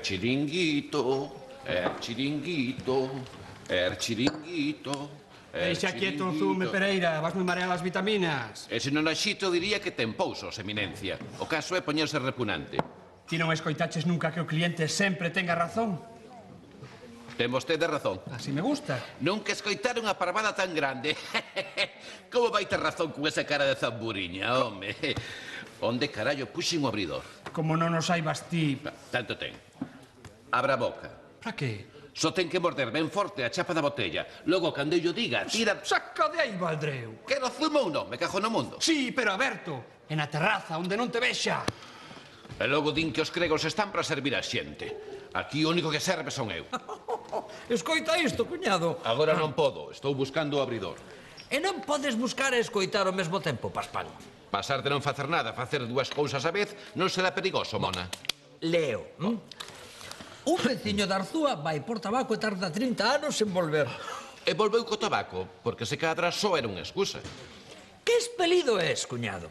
chiringuito, chiringuito, chiringuito. Deixa quieto un zume, Pereira, vas moi marear as vitaminas. E se non axito diría que ten pousos, eminencia. O caso é poñerse repugnante. Ti non escoitaches nunca que o cliente sempre tenga razón? Ten vostede razón. Así me gusta. Nunca escoitaron unha parvada tan grande. Como vai ter razón con esa cara de zamburiña, home? Onde carallo puxen o abridor? Como non o saibas ti... Tanto ten. Abra a boca. Para que? Só ten que morder ben forte a chapa da botella. Logo, cando eu diga, tira... Saca de aí, Valdreu. Quero zumo ou non? Me cajo no mundo. Sí, pero aberto. En a terraza, onde non te vexa. E logo din que os cregos están para servir a xente. Aquí o único que serve son eu. Escoita isto, cuñado. Agora non podo. Estou buscando o abridor. E non podes buscar e escoitar ao mesmo tempo, Paspán. Pasar de non facer nada a facer dúas cousas a vez non será perigoso, mona. Leo. Un veciño de Arzúa vai por tabaco e tarda 30 anos en volver. E volveu co tabaco, porque se cadra só era unha excusa. Que espelido és, cuñado?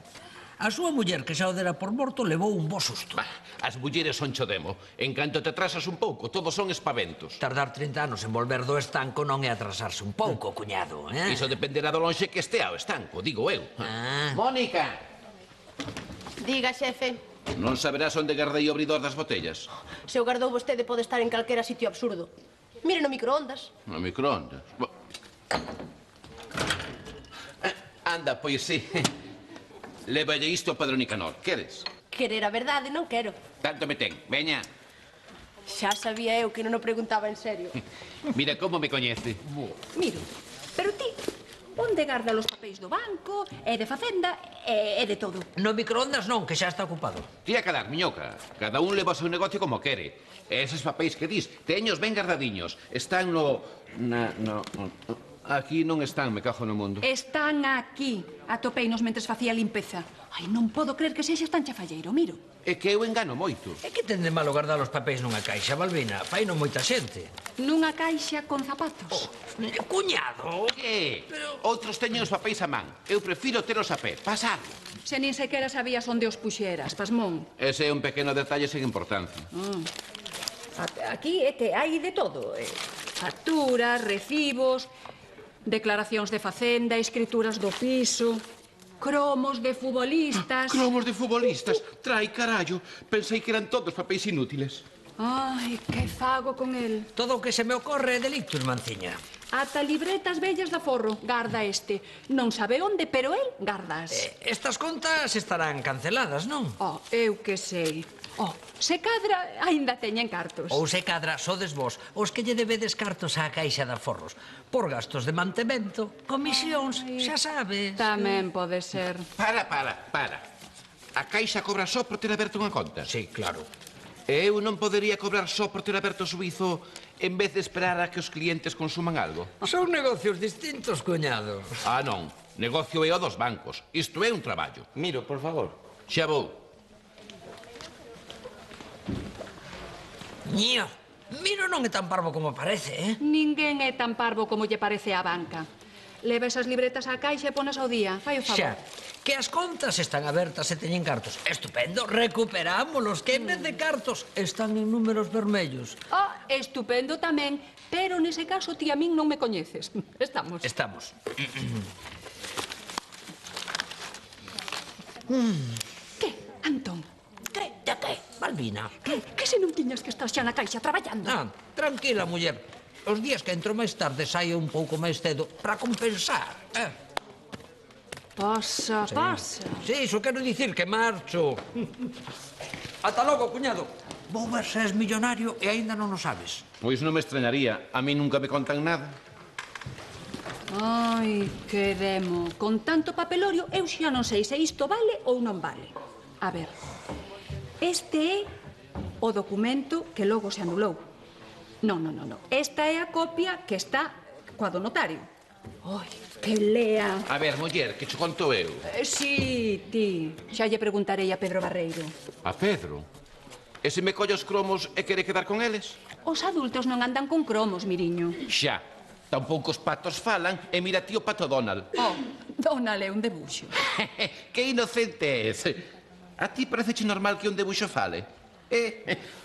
A súa muller, que xa o dera por morto, levou un bo susto. Bah, as mulleres son cho demo. En canto te atrasas un pouco, todos son espaventos. Tardar 30 anos en volver do estanco non é atrasarse un pouco, cuñado, eh? Iso dependerá do lonxe que estea o estanco, digo eu. Mónica. Diga, xefe. Non saberás onde guardei o abridor das botellas. Se o guardou vostede pode estar en calquera sitio absurdo. Mire no microondas. No microondas. Anda, pois sí. Lévalle isto a Pedro Nicanor. Queres? Querer a verdade non quero. Tanto me ten. Veña. Xa sabía eu que non o preguntaba en serio. Mira como me coñece. Miro, pero ti, onde garda os papéis do banco, e de facenda, e de todo? No microondas non, que xa está ocupado. Tía calar, miñoca. Cada un leva o seu negocio como quere. E eses papéis que dis, teños ben guardadiños. Están no... Aquí non están, me cajo no mundo. Están aquí. Atopeinos mentres facía limpeza. Ai, non podo creer que sexas tan chafalleiro, miro. É que eu engano moito. E que ten de malo guardar os papéis nunha caixa, Balbina? Fai non moita xente. Nunha caixa con zapatos. Cuñado! Que? Outros teñen os papéis a man. Eu prefiro teros a pé. Pasar. Se nin sequera sabías onde os puxeras, pasmón. Ese é un pequeno detalle sen importancia. Aquí é que hai de todo. Facturas, recibos, declaracións de facenda, escrituras do piso, cromos de futbolistas... Cromos de futbolistas? Trai, carallo. Pensei que eran todos papéis inútiles. Ai, que fago con el. Todo o que se me ocorre é delictus, manciña. Ata libretas vellas da forro, garda este. Non sabe onde, pero el gardas. Estas contas estarán canceladas, non? Oh, eu que sei. Oh, se cadra, aínda teñen cartos. Ou se cadra, sodes vos, os que lle debedes cartos á caixa de aforros. Por gastos de mantemento, comisións, xa sabes. Tamén pode ser. Para. A caixa cobra só por ter aberto unha conta? Sí, claro. E eu non podería cobrar só por ter aberto o suizo en vez de esperar a que os clientes consuman algo? Son negocios distintos, cuñado. Ah, non. Negocio é o dos bancos. Isto é un traballo. Miro, por favor. Xa vou. Ño, Miro non é tan parvo como parece, eh? Ninguén é tan parvo como lle parece á banca. Leva esas libretas á caixa e ponas ao día. Fai o favor. Xa, que as contas están abertas e teñen cartos. Estupendo, recuperámolos, que en vez de cartos están en números vermellos. Ah, estupendo tamén, pero nese caso ti a min non me coñeces. Estamos. Estamos. Que, Antón? Que, Balbina? Que se non tiñas que estar xa na caixa traballando? Ah, tranquila, muller. Os días que entro máis tarde saio un pouco máis cedo para compensar, Pasa. Sí, iso quero dicir que marcho. Ata logo, cuñado. Vou ver se és millonario e aínda non o sabes. Pois non me extrañaría. A mí nunca me contan nada. Ai, que demo. Con tanto papelorio, eu xa non sei se isto vale ou non vale. A ver, este é o documento que logo se anulou. Non. Esta é a copia que está coa do notario. Ai, que lea. A ver, muller, que che conto eu? Sí, ti. Xa lle preguntarei a Pedro Barreiro. A Pedro? E se me colle os cromos e quere quedar con eles? Os adultos non andan con cromos, miriño. Xa. Tampouco os patos falan e mira ti o pato Donald. Oh, Donald é un debuxo. Que inocente és. A ti pareceche normal que un debuxo fale?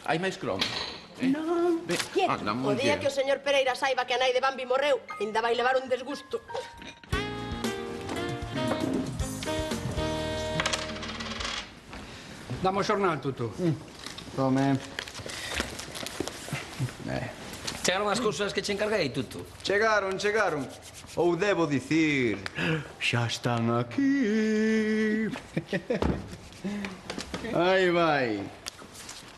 Hai máis cromos. Non, quieto. Anda, O día muller. que o señor Pereira saiba que a nai de Bambi morreu, ainda vai levar un desgusto. Dame o xornal, Tuto. Tome. Chegaron as cousas que che encarguei, Tuto. Chegaron. Ou debo dicir, xa están aquí. Aí vai.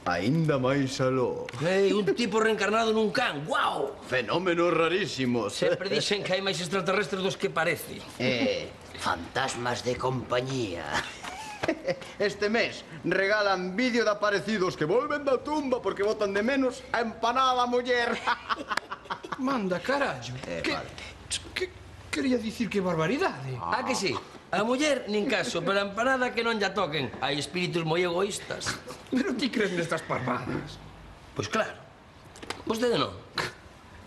Ainda máis aló. Ei, un tipo reencarnado nun can, guau! Fenómenos rarísimos. Sempre dixen que hai máis extraterrestres dos que parece. Fantasmas de compañía. Este mes regalan vídeo de aparecidos que volven da tumba porque botan de menos a empanada muller. Manda, carallo. Que quería dicir que barbaridade. Ah, que sí? A muller, nin caso, pero a empanada que non lla toquen. Hai espíritus moi egoístas. Pero ti crees nestas parvadas. Pois claro. Vostede non.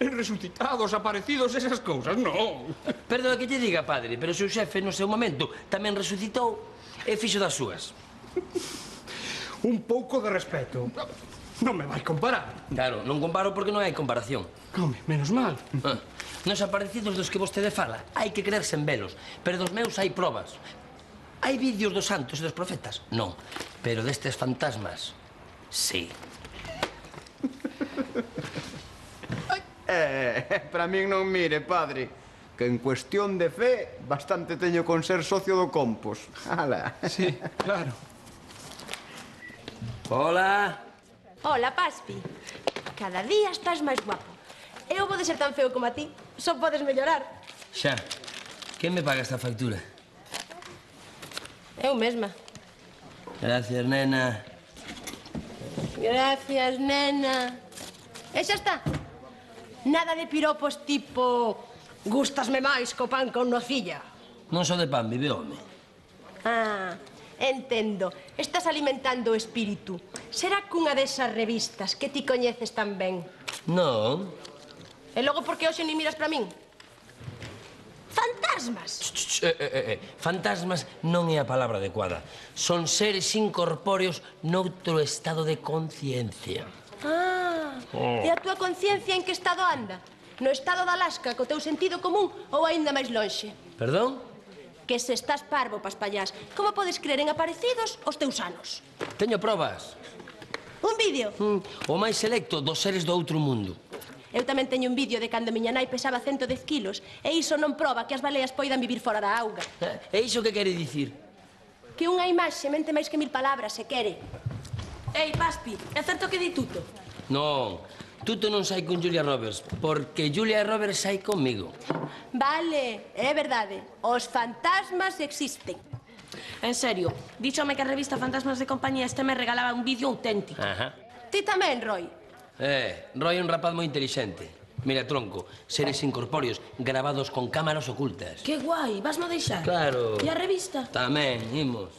En resucitados, aparecidos, esas cousas, non. Perdón que lle diga, padre, pero o seu xefe no seu momento tamén resucitou e fixo das súas. Un pouco de respeto. Non me vai comparar. Claro, non comparo porque non hai comparación. Home, menos mal. Ah, nos aparecidos dos que vostede fala hai que creerse en velos, pero dos meus hai probas. Hai vídeos dos santos e dos profetas? Non, pero destes fantasmas, sí. Para min non mire, padre, que en cuestión de fe bastante teño con ser socio do Compos. Ala. Sí, claro. Hola. Hola, Paspi. Cada día estás máis guapo. Eu vou de ser tan feo como a ti. Só podes mellorar. Xa, quen me paga esta factura? Eu mesma. Gracias, nena. Gracias, nena. E xa está. Nada de piropos tipo... Gústasme máis co pan con nocilla. Non só de pan, vive home. Ah, entendo. Estás alimentando o espírito. Será cunha desas revistas que ti coñeces tan ben. Non. E logo por que hoxe ni miras para min? Fantasmas! Fantasmas non é a palabra adecuada. Son seres incorpóreos noutro estado de conciencia. Ah, e a túa conciencia en que estado anda? No estado de Alaska, co teu sentido común ou aínda máis lonxe? Perdón? Que se estás parvo, paspallás, como podes creer en aparecidos os teus anos? Teño probas. Un vídeo? O máis selecto dos seres do outro mundo. Eu tamén teño un vídeo de cando miña nai pesaba 110 kilos e iso non proba que as baleas poidan vivir fora da auga. E iso que quere dicir? Que unha imaxe mente máis que 1000 palabras, se quere. Ei, Paspi, é certo que di Tuto? Non, Tuto non sai con Julia Roberts, porque Julia Roberts sai conmigo. Vale, é verdade. Os fantasmas existen. En serio, díxome que a revista Fantasmas de Compañía este me regalaba un vídeo auténtico. Ajá. Ti tamén, Roy. Roy é un rapaz moi inteligente. Mira, tronco, seres incorpóreos grabados con cámaras ocultas. Que guai, vasmo deixar? Claro. E a revista? Tamén, imos.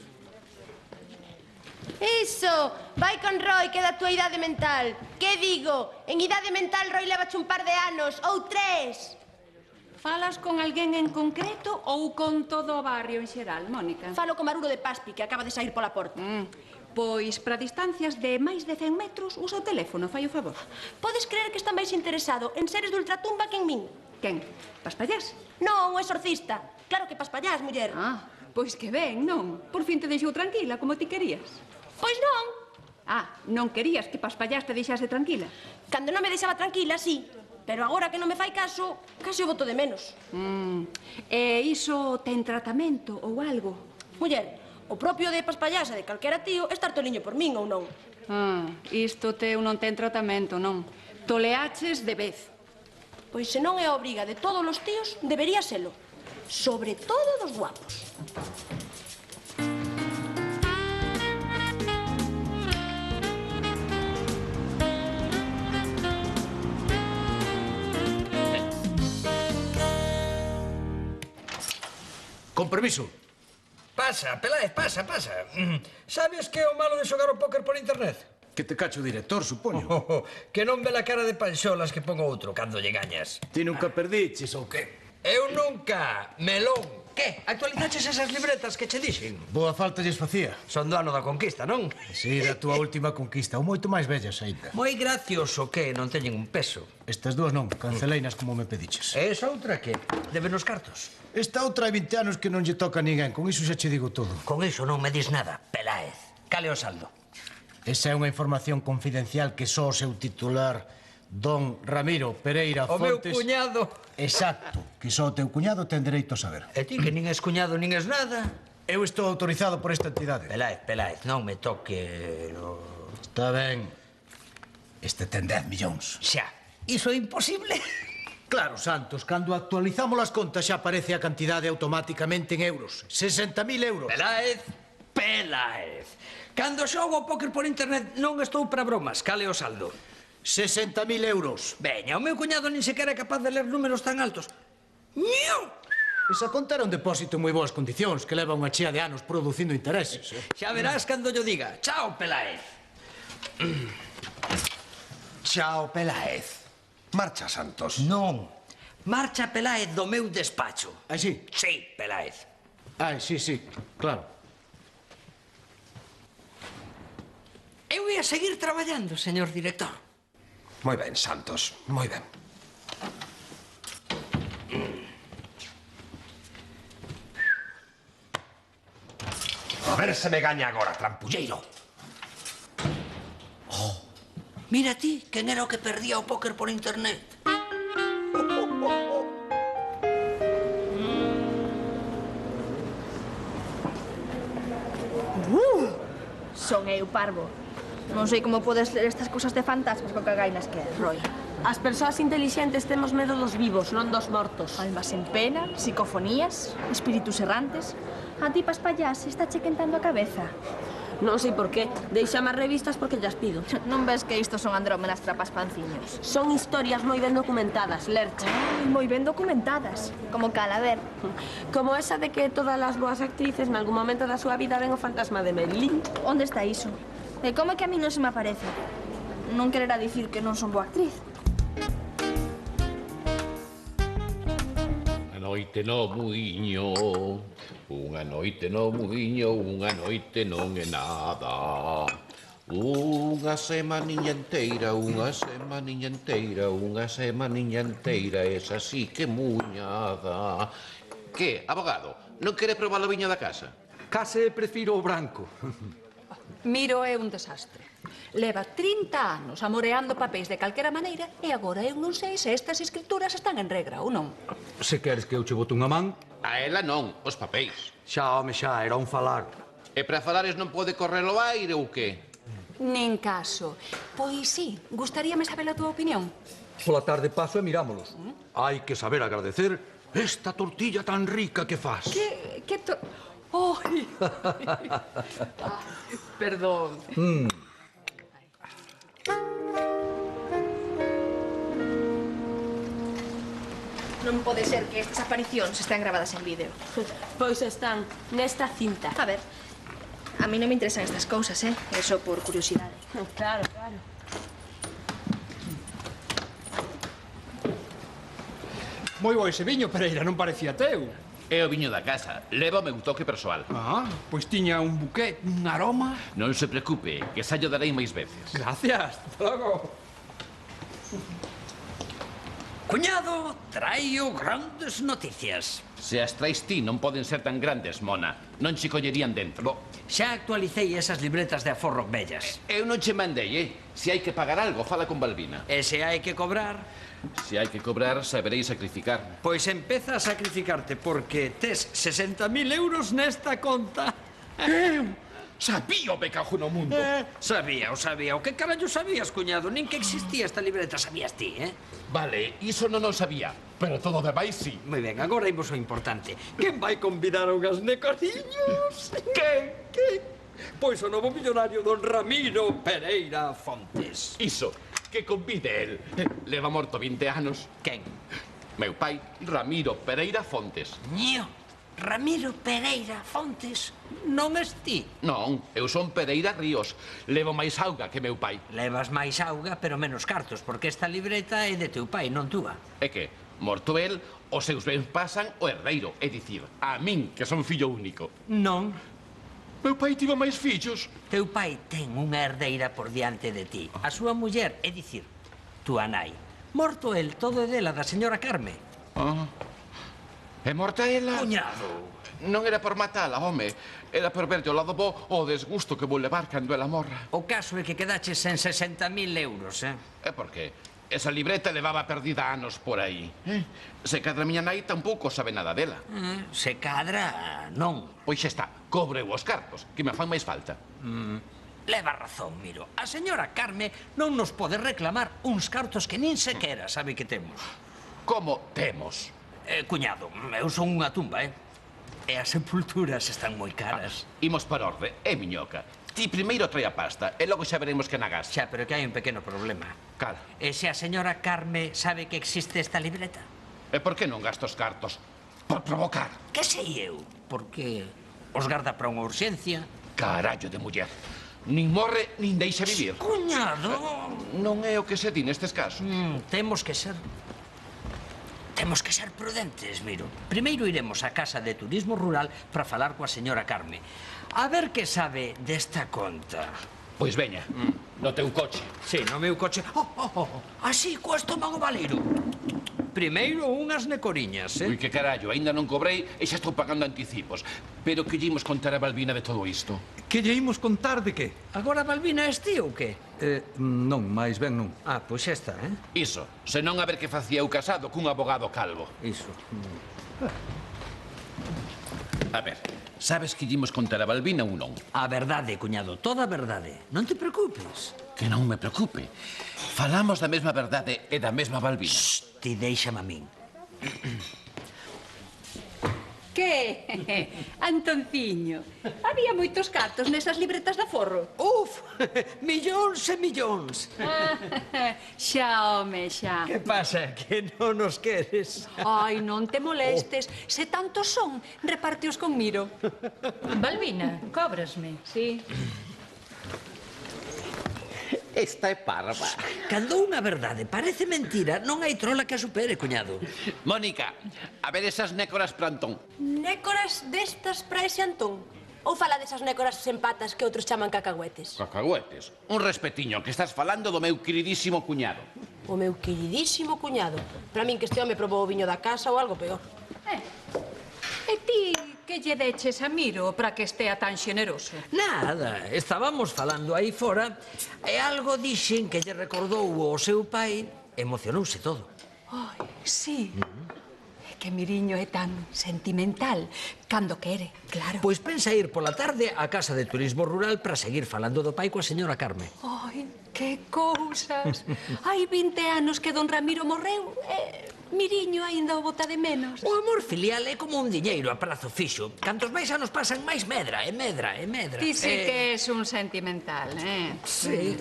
Iso, vai con Roy, que é da tua idade mental. Que digo? En idade mental Roy levache un par de anos, ou 3. Falas con alguén en concreto ou con todo o barrio en xeral, Mónica? Falo con Maruro de Paspi, que acaba de sair pola porta. Pois, para distancias de máis de 100 metros, usa o teléfono, fai o favor. Podes creer que está máis interesado en seres de ultratumba que en min? Quen? Paspallás? Non, o exorcista. Claro que paspallás, muller. Ah, pois que ben, non? Por fin te deixou tranquila, como ti querías. Pois non. Ah, non querías que Paspallás te deixase tranquila? Cando non me deixaba tranquila, sí. Pero agora que non me fai caso, case o boto de menos. E iso ten tratamento ou algo? Muller, o propio de paspallás e de calquera tío é estar toliño por min ou non. Ah, isto teu non ten tratamento, non? Toleaches de vez. Pois se non é a obriga de todos os tíos, debería selo. Sobre todo dos guapos. Con permiso. Pasa, Peláez, pasa. Sabes que é o malo de xogar o póker por internet? Que te cacho o director, supoño. Que non ve a cara de panxolas que pon outro cando lle gañas. Ti nunca perdiches ou que? Eu nunca, melón. Que? Actualizaches esas libretas que che dixen? Boa falta lles facía. Son do ano da conquista, non? Si, da túa última conquista, ou moito máis vellas aínda. Moi gracioso que non teñen un peso. Estas dúas non, canceleinas como me pediches. E esa outra que? Deben os cartos? Esta outra hai 20 anos que non lle toca a ninguén, con iso xa che digo todo. Con iso non me dis nada, Peláez. Cale o saldo? Esa é unha información confidencial que só o seu titular, don Ramiro Pereira O meu Fontes... cuñado. Exacto, que só o teu cuñado ten dereito a saber. E ti que nin és cuñado nin és nada. Eu estou autorizado por esta entidade. Peláez, non me toque... Está ben. Este ten 10 millóns. Xa, iso é imposible. Claro, Santos, cando actualizamos as contas xa aparece a cantidade automáticamente en euros. 60.000 euros. Peláez. Cando xogo ao póker por internet non estou para bromas. Cale o saldo? 60.000 euros. Veña, o meu cuñado nin sequera é capaz de ler números tan altos. ¡Niu! Esa conta era un depósito en moi boas condicións, que leva unha chea de anos producindo intereses. Xa verás cando yo diga. Chao, Peláez. Chao, Peláez. Marcha, Santos. Non. Marcha, Peláez, do meu despacho. Ah, sí? Sí, Peláez. Ah, sí, claro. Eu ia seguir traballando, señor director. Moi ben, Santos, moi ben. A ver se me gaña agora, trampulleiro. Mira ti, quen era o que perdía o póker por internet. Son eu, parvo. Non sei como podes ler estas cousas de fantasmas co que gainas que é, Roy. As persoas intelixentes temos medo dos vivos, non dos mortos. Almas en pena, psicofonías, espíritus errantes. A ti pas payas, está che quentando a cabeza. Non sei por qué. Deixame as revistas porque llas pido. Non ves que isto son andrómenas trapas panciños? Son historias moi ben documentadas, lerche. Ai, moi ben documentadas. Como cal, a ver. Como esa de que todas as boas actrices nalgún momento da súa vida ven o fantasma de Merlín. Onde está iso? E como é que a mí non se me aparece? Non quererá dicir que non son boa actriz. Unha noite no muiño, unha noite no muiño, unha noite non é nada. Unha semaniña enteira, unha semaniña enteira, unha semaniña enteira, esa sí que muñada. Que, abogado, non quere probar o viño da casa? Case prefiro o branco. Miro é un desastre. Leva 30 anos amoreando papéis de calquera maneira e agora eu non sei se estas escrituras están en regra ou non. Se queres que eu che bote unha man... A ela non, os papéis. Xa, home, xa, era un falar. E para falares non pode correr o aire ou que? Nin caso. Pois sí, gustaríame saber a túa opinión. Pola tarde paso e mirámolos. Hai que saber agradecer esta tortilla tan rica que fas. Que Ai! Perdón. Non pode ser que estas aparicións estén grabadas en vídeo. Pois están nesta cinta. A ver, a mí non me interesan estas cousas, Eso por curiosidade. Claro, claro. Moi bo ese viño, Pereira, non parecía teu. É o viño da casa. Leva o meu toque persoal. Ah, pois tiña un buqué, un aroma... Non se preocupe, que xa llo darei máis veces. Gracias, hasta logo. Cuñado, traio grandes noticias. Se as traes ti non poden ser tan grandes, mona. Non che collerían dentro. Xa actualicei esas libretas de aforro vellas. Eu non che mandei, Se hai que pagar algo, fala con Balbina. E se hai que cobrar... Se hai que cobrar, saberei sacrificar. Pois empeza a sacrificarte, porque tes 60.000 euros nesta conta. Sabía o pecajo no mundo. Sabía. O que carallo sabías, cuñado? Nin que existía esta libreta, sabías ti, Vale, iso non o sabía, pero todo demais sí. Moi ben, agora imos o importante. Quen vai convidar unhas necoriños? Quen? Pois o novo millonario don Ramiro Pereira Fontes. Iso, que convide el. Leva morto 20 anos. Quen? Meu pai, Ramiro Pereira Fontes. Ño, Ramiro Pereira Fontes, non es ti? Non, eu son Pereira Ríos. Levo máis auga que meu pai. Levas máis auga, pero menos cartos, porque esta libreta é de teu pai, non túa. É que, Morto el, os seus bens pasan ao herdeiro, é dicir, a min, que son fillo único. Non. Meu pai tivo máis fillos. Teu pai ten unha herdeira por diante de ti. A súa muller, é dicir, túa nai. Morto el, todo é dela, da señora Carme. É morta ela? Cuñado. Non era por matala, home. Era por verlle ao lado bo o desgusto que vou levar cando ela morra. O caso é que quedaches en 60.000 euros, É porque esa libreta levaba perdida anos por aí. Se cadra a miña nai tampouco sabe nada dela. Se cadra, non. Pois xa está, cobreu os cartos, que me fan máis falta. Leva razón, Miro. A señora Carme non nos pode reclamar uns cartos que nin sequera sabe que temos. Como temos? Cuñado, eu son unha tumba, E as sepulturas están moi caras. Imos por orde, miñoca. Ti primeiro trae a pasta, e logo xa veremos que nagas. Xa, pero que hai un pequeno problema. Cal? E se a señora Carme sabe que existe esta libreta? E por que non gasto os cartos? Por provocar. Que sei eu? Porque os garda para unha urxencia. Carallo de muller. Nin morre, nin deixa vivir. Cuñado! Non é o que se di nestes casos. Temos que ser prudentes, Miro. Primeiro iremos á Casa de Turismo Rural para falar coa señora Carme. A ver que sabe desta conta. Pois veña, no teu coche. Sí, no meu coche. Así, co estómago baleiro. Primeiro unhas necoriñas, Ui, que carallo, aínda non cobrei e xa estou pagando anticipos. Pero que lle imos contar a Balbina de todo isto? Que lle imos contar de que? Agora Balbina és ti ou que? Non, máis ben non. Pois xa está, Iso, senón a ver que facía eu casado cun abogado calvo. Iso. A ver, sabes que lle imos contar a Balbina ou non? A verdade, cuñado, toda a verdade. Non te preocupes. Que non me preocupe. Falamos da mesma verdade e da mesma Balbina. Ti deixame a min. Que? Antonciño, había moitos cartos nesas libretas de aforro? Uf, millóns e millóns. Xa, home, xa. Que pasa, que non nos queres? Ai, non te molestes. Se tantos son, repárteos con Miro. Balbina, cóbrasme. Sí. Esta é parva. Cando unha verdade parece mentira, non hai trola que a supere, cuñado. Mónica, a ver esas nécoras para Antón. Nécoras destas para ese Antón? Ou fala desas nécoras sen patas que outros chaman cacahuetes? Cacahuetes. Un respetiño, que estás falando do meu queridísimo cuñado. O meu queridísimo cuñado. Para min que este home probou o viño da casa ou algo peor. E ti que lle deches a Miro para que estea tan xeneroso? Nada, estábamos falando aí fora e algo dixen que lle recordou o seu pai, emocionouse todo. Ai, sí. É que Miriño é tan sentimental, cando quere, claro. Pois pensa ir pola tarde á Casa de Turismo Rural para seguir falando do pai coa señora Carme. Ai, que cousas. Hai 20 anos que don Ramiro morreu e Miriño aínda o bota de menos. O amor filial é como un diñeiro a prazo fixo. Cantos máis anos pasan, máis medra, e medra, e medra. Ti sí que és un sentimental, Sí.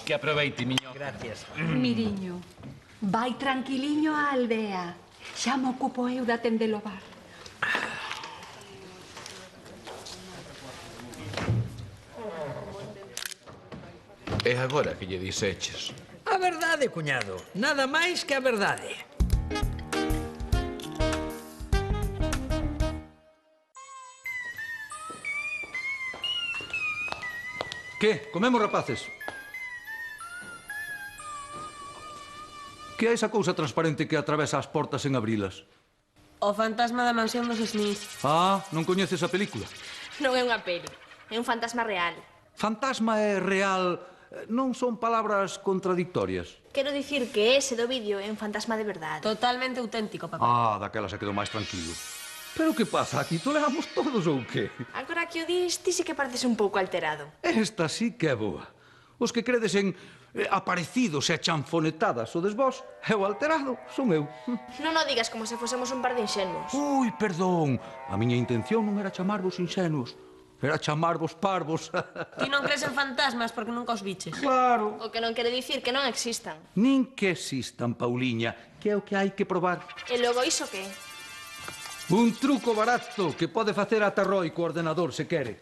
Que aproveite, miño. Gracias. Miriño, vai tranquiliño á aldea. Xa me ocupo eu de atender o bar. É agora que lle dixeches. A verdade, cuñado. Nada máis que a verdade. Que? Comemos, rapaces? Que é esa cousa transparente que atravesa as portas en abrilas? O fantasma da mansión dos Smith. Non coñeces a película? Non é unha peli, é un fantasma real. Fantasma e real non son palabras contradictorias. Quero dicir que ese do vídeo é un fantasma de verdade. Totalmente auténtico, papá. Daquela se quedou máis tranquilo. Pero que pasa? Aquí toleramos todos ou que? Agora que o dis, ti sí que pareces un pouco alterado. Esta sí que é boa. Os que credes en aparecidos e chanfonetadas sodes vós, e o alterado son eu. Non o digas como se fosemos un par de inxenuos. Ui, perdón. A miña intención non era chamarvos inxenuos. Era chamarvos parvos. Ti non crees en fantasmas porque nunca os biches. Claro. O que non quere dicir que non existan. Nin que existan, Pauliña, que é o que hai que probar. E logo iso que? Un truco barato que pode facer ata Roy co ordenador, se quere.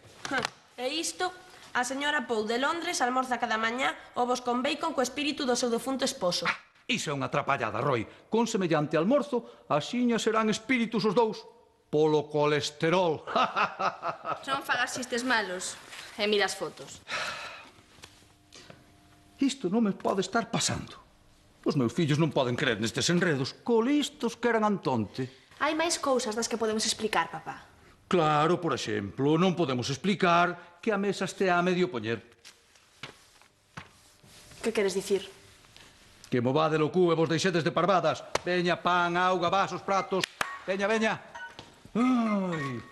E isto, a señora Pou de Londres almorza cada mañá ovos con bacon co espírito do seu defunto esposo. Iso é unha atrapallada, Roi. Con semellante almorzo, axiña serán espíritus os dous. Polo colesterol. Non fagas xistes malos. E mira as fotos. Isto non me pode estar pasando. Os meus fillos non poden creer nestes enredos. Colistos que eran Antonte. Hai máis cousas das que podemos explicar, papá. Claro, por exemplo, non podemos explicar que a mesa estea a medio poñer. Que queres dicir? Que movade lo cu e vos deixedes de parvadas. Veña, pan, auga, vasos, pratos. Veña, veña. Ai.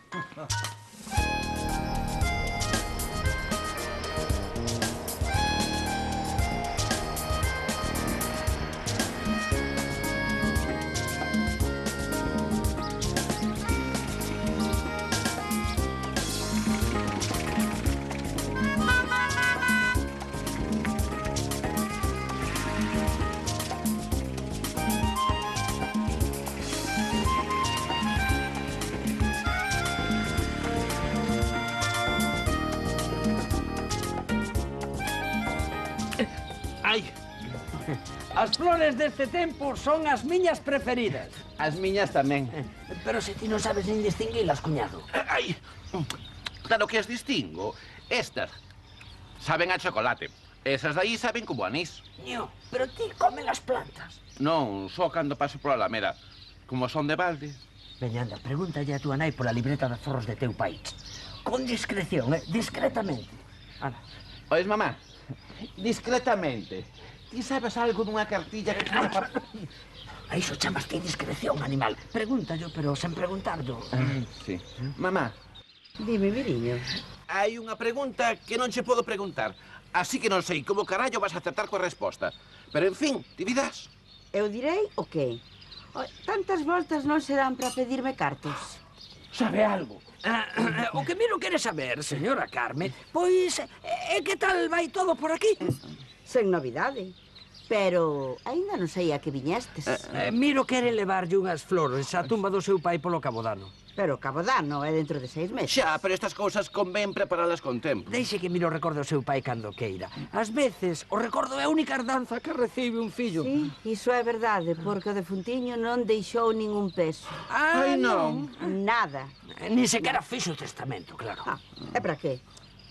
Ai, as flores deste tempo son as miñas preferidas. As miñas tamén. Pero se ti non sabes nin distinguilas, cuñado. Ai, claro que as distingo. Estas saben a chocolate. Esas de aí saben como anís. Ño, pero ti comen as plantas. Non, só cando paso pola alameda. Como son de balde. Veña, anda, pregúntalle a tua nai pola libreta de forros de teu pai. Con discreción, discretamente. Anda. Oes, mamá? Discretamente. Ti sabes algo dunha cartilla que... A iso chamas ti discreción, animal. Pregúntallo, pero sen preguntarlo. Sí. Mamá. Dime, viriño. Hai unha pregunta que non che podo preguntar. Así que non sei como carallo vas a acertar coa resposta. Pero, en fin, ti dirás. Eu direi o qué? Tantas voltas non serán para pedirme cartos. Sabe algo? O que miro quere saber, señora Carmen, pois, que tal vai todo por aquí? Sen novidade. Pero aínda non sei a que viñestes. Miro quere levarlle unhas flores á tumba do seu pai polo Cabodano. Pero Cabodano é dentro de 6 meses. Xa, pero estas cousas convén preparalas con tempo. Deixe que miro o recordo do seu pai cando queira. Ás veces, o recordo é a única herdanza que recibe un fillo. Sí, iso é verdade, porque o defuntiño non deixou ningún peso. Ai, non. Nada. Ni sequera fixo o testamento, claro. E para que?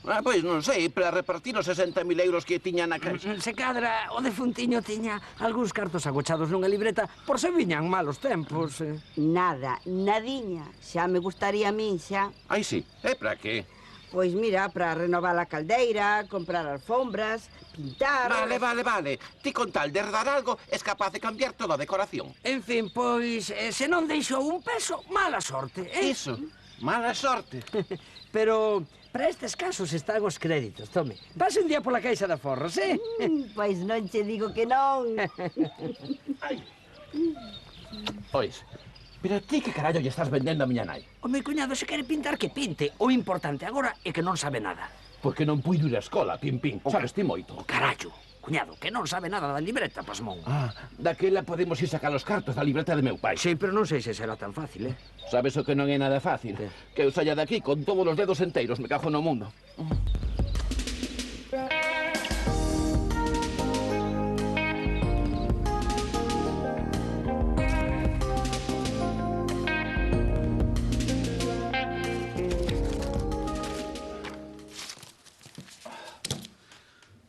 Pois non sei, para repartir os 60.000 euros que tiña na caixa. Se cadra, o defuntiño tiña algúns cartos agochados nunha libreta por se viñan malos tempos. Nada, nadiña. Xa me gustaría a min, xa. Ai, sí. E para que? Pois mira, para renovar a caldeira, comprar alfombras, pintar... Vale. Ti con tal de herdar algo, es capaz de cambiar toda a decoración. En fin, pois, se non deixou un peso, mala sorte, Iso, mala sorte. Pero... para estes casos están os créditos, tome. Pase un día pola caixa de forros, Pois non che digo que non. Ois, pero ti que carallo lle estás vendendo a miña nai? O meu cuñado se quere pintar que pinte. O importante agora é que non sabe nada. Porque non puido ir á escola, pin. Sabes ti moito. O carallo. Cuñado, que non sabe nada da libreta, pasmón. Daquela podemos ir sacar os cartos da libreta de meu pai. Sí, pero non sei se será tan fácil, Sabes o que non é nada fácil? Que eu saia daqui con todos os dedos enteiros, me cago no mundo.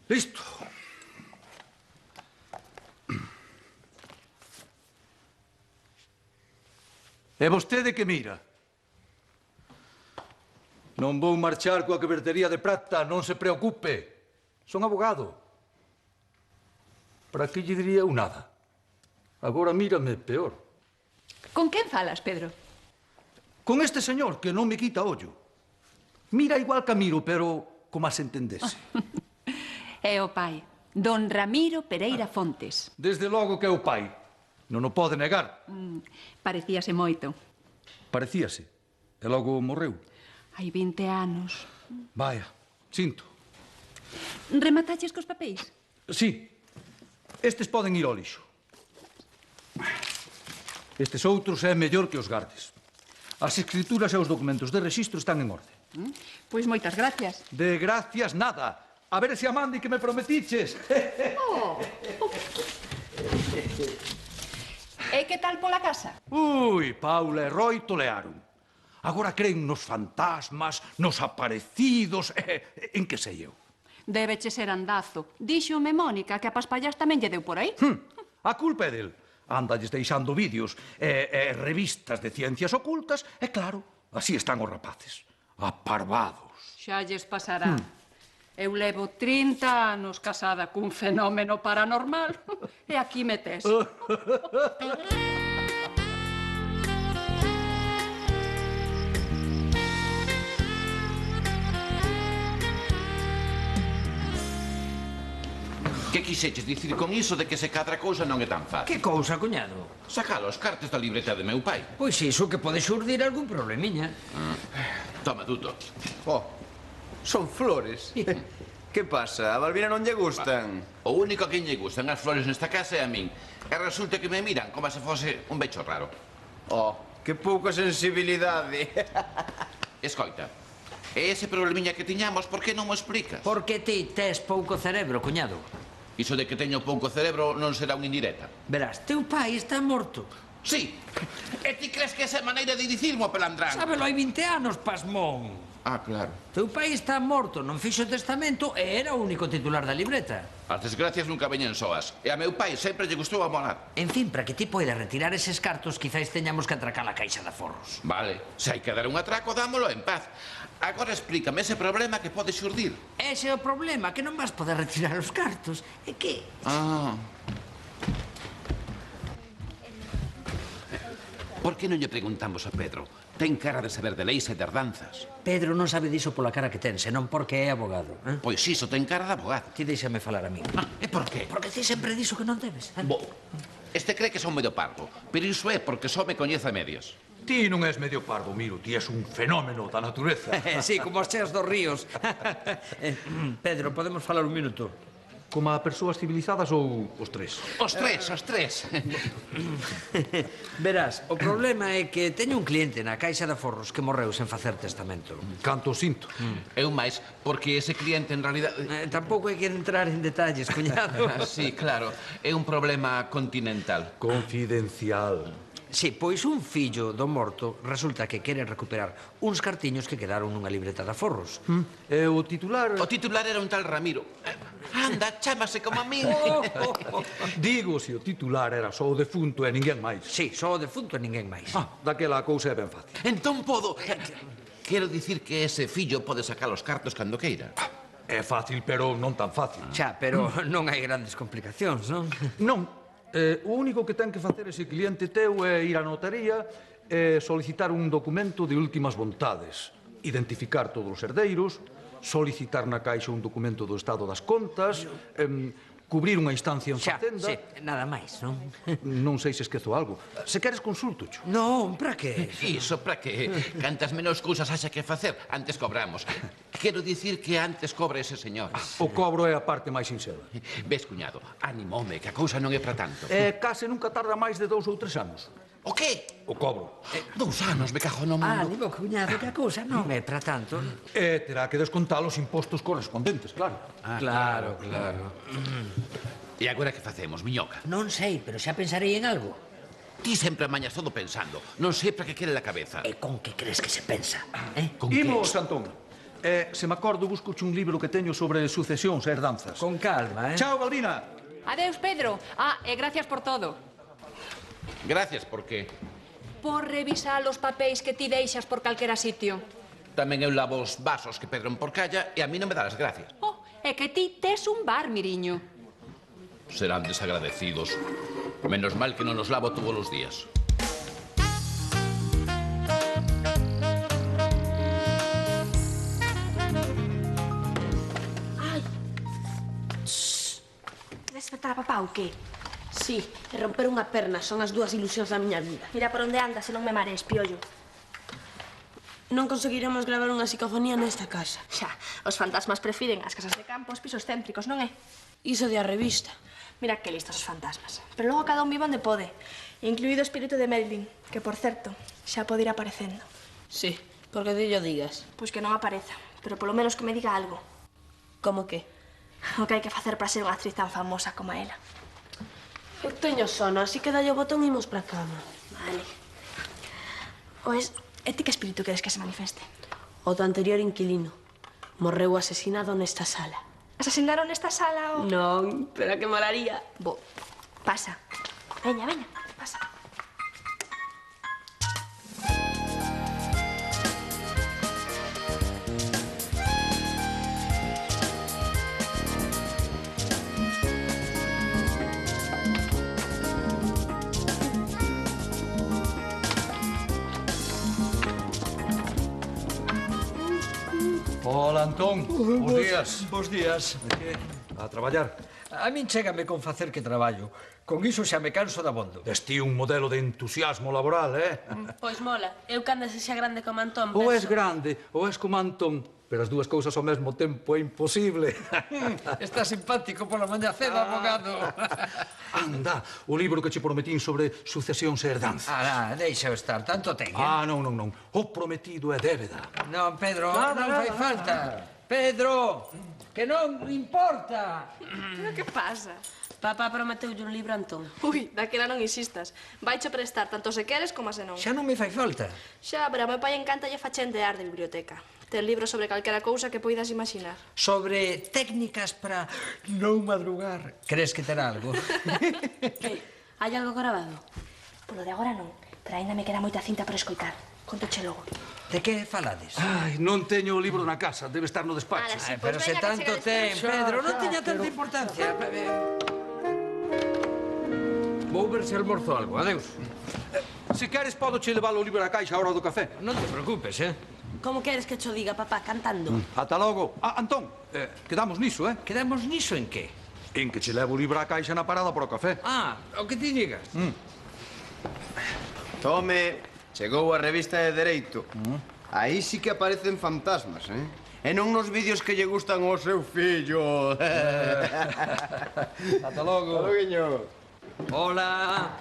Listo. E vostede que mira? Non vou marchar coa quebertería de prata, non se preocupe. Son abogado. Para que lle diría eu nada? Agora mírame peor. Con quen falas, Pedro? Con este señor que non me quita ollo. Mira igual que a miro, pero como as entendese. É o pai, don Ramiro Pereira Fontes. Desde logo que é o pai. Non o pode negar. Parecíase moito. Parecíase. E logo morreu. Hai 20 anos. Vaya, sinto. Remataches cos papéis? Sí. Estes poden ir ao lixo. Estes outros é mellor que os gardes. As escrituras e os documentos de rexistro están en orde. Pois moitas gracias. De gracias nada. A ver se a mande que me prometiches. E que tal pola casa? Ui, Paula e Roy tolearon. Agora creen nos fantasmas, nos aparecidos... En que sei eu? Débeche ser andazo. Díxome Mónica que a Paspallas tamén lle deu por aí. A culpa é del. Ándalles deixando vídeos e revistas de ciencias ocultas e, claro, así están os rapaces. Aparvados. Xa lles pasará. Eu levo 30 anos casada cun fenómeno paranormal e aquí me tes. Que quixeches dicir con iso de que se cadra cousa non é tan fácil? Que cousa, cuñado? Sacar os cartes da libreta de meu pai. Pois iso que pode xurdir algún problemiña. Toma, tuto. Oh, son flores. Que pasa? A Balbina non lle gustan? O único a quen lle gustan as flores nesta casa é a min. E resulta que me miran como se fose un becho raro. Oh, que pouca sensibilidade. Escoita, e ese problemiña que tiñamos, por que non mo explicas? Porque ti tes pouco cerebro, cuñado. Iso de que teño pouco cerebro non será unha indirecta. Verás, teu pai está morto. Sí. E ti crees que esa é a maneira de dicirmo, pelandrán? Sábelo hai 20 anos, pasmón. Ah, claro. Teu pai está morto, non fixo testamento e era o único titular da libreta. As desgracias nunca veñen soas. E a meu pai sempre lle gustou amolar. En fin, para que ti poidas retirar eses cartos, quizáis teñamos que atracar a caixa de aforros. Vale, se hai que dar un atraco, dámolo en paz. Agora explícame ese problema que pode xurdir. Ese é o problema, que non vas poder retirar os cartos. É que... Ah. Por que non lle preguntamos a Pedro? Ten cara de saber de leis e de herdanzas. Pedro non sabe diso pola cara que ten, senón porque é abogado. Pois iso, ten cara de abogado. Ti deixame falar a mí. E por qué? Porque ti sempre diso que non debes. Este cree que son medio parvo, pero iso é porque só me coñece a medias. Ti non és medio parvo, Miro, ti és un fenómeno da natureza. Sí, como as cheas dos ríos. Pedro, podemos falar un minuto? Como a persoas civilizadas ou os tres? Os tres. Verás, o problema é que teño un cliente na caixa de aforros que morreu sen facer testamento. Canto sinto. Eu máis, porque ese cliente en realidad... Tampouco hai que entrar en detalles, cuñado. Sí, claro, é un problema continental. Confidencial. Sí, pois un fillo do morto resulta que quere recuperar uns cartiños que quedaron nunha libreta de aforros. E o titular... O titular era un tal Ramiro. Anda, chámase como a min. Digo, se o titular era só o defunto e ninguén máis. Sí, só o defunto e ninguén máis. Daquela a cousa é ben fácil. Entón podo... Quero dicir que ese fillo pode sacar os cartos cando queira. É fácil, pero non tan fácil. Xa, pero non hai grandes complicacións, non? Non. O único que ten que facer ese cliente teu é ir á notaría e solicitar un documento de últimas vontades, identificar todos os herdeiros, solicitar na caixa un documento do estado das contas, cubrir unha instancia en Facenda... Sí, nada máis, non? Non sei se esquezo algo. Se queres consulto, xo. Non, para que? Iso, para que? Cantas menos cousas haxa que facer, antes cobramos. Quero dicir que antes cobra ese señor. O cobro é a parte máis sinxela. Ves, cuñado, animome, que a cousa non é para tanto. Case nunca tarda máis de 2 ou 3 anos. O qué? O cobro. 2 anos, me cajo no mundo. Ánimo, cuñado, que a cousa non é para tanto. Terá que descontar os impostos correspondentes, claro. Claro. E agora que facemos, miñoca? Non sei, pero xa pensarei en algo. Ti sempre amañas todo pensando. Non sei para que quere a cabeza. E con que crees que se pensa? Imos, Antón. Se me acordo, buscoche un libro que teño sobre sucesións e herdanzas. Con calma, Chao, Balbina. Adeus, Pedro. E gracias por todo. Gracias, por qué? Por revisar os papéis que ti deixas por calquera sitio. Tamén eu lavo os vasos que pedron por calla e a mí non me dá as gracias. É que ti tes un bar, miriño. Serán desagradecidos. Menos mal que non os lavo todos os días. Ai. Despertar a papá ou que? Sí, e romper unha perna son as dúas ilusións da miña vida. Mira por onde andas se non me marees, piollo. Non conseguiremos gravar unha psicofonía nesta casa. Xa, os fantasmas prefiren as casas de campo aos pisos céntricos, non é? Iso de a revista. Mira que listos os fantasmas. Pero logo cada un vive onde pode. Incluído o espírito de Melvin, que, por certo, xa pode ir aparecendo. Sí, porque ti yo digas. Pois que non apareza, pero polo menos que me diga algo. Como que? O que hai que facer para ser unha actriz tan famosa como ela. Eu teño sono, así que dalle o botón e imos pra cama. Vale. E ti que espírito queres que se manifeste? O do anterior inquilino. Morreu asesinado nesta sala. Asasinaron nesta sala o...? Non, pero que molaría. Bo, pasa. Veña, veña, pasa. Hola, Antón. Bos días. Bos días. A traballar. A min chégame con facer que traballo. Con iso xa me canso dabondo. Desti un modelo de entusiasmo laboral, Pois mola. Eu cando se xa grande como Antón, Ou és penso... grande, ou és como Antón. Pero as dúas cousas ao mesmo tempo é imposible. Está simpático pola mañá ceda, abogado. Anda, o libro que che prometín sobre sucesións e herdanza. Deixa estar, tanto ten, Non. O prometido é débeda. Non, Pedro, Nada, non fai nada, falta. Pedro, que non importa. Pero que pasa? Papá prometeulle un libro a Antón. Ui, daquela non insistas. Vaicho prestar tanto se queres como se non. Xa non me fai falta. Xa, pero a meu pai encanta lle fachendear de biblioteca. Ten libros sobre calquera cousa que poidas imaginar. Sobre técnicas para non madrugar. Crees que terá algo? Hai algo grabado? Polo de agora non, pero aínda me queda moita cinta para escoitar. Contoche logo. De que falades? Ai, non teño o libro na casa, debe estar no despacho. Ala, sí, Pero pois se veña, que tanto chega ten, despois. Pedro, non teña tanta importancia. Vou ver se almorzo algo. Adeus. Se queres, podo che levar o libro á caixa a hora do café. Non te preocupes, Como queres que cho diga, papá, cantando? Ata logo. Antón, quedamos niso, Quedamos niso en que? En que che levo o libro á caixa na parada para o café. O que ti digas. Tome, chegou a revista de Dereito. Aí sí que aparecen fantasmas, E non nos vídeos que lle gustan ao seu fillo. Ata logo. Ata loguiño. Hola.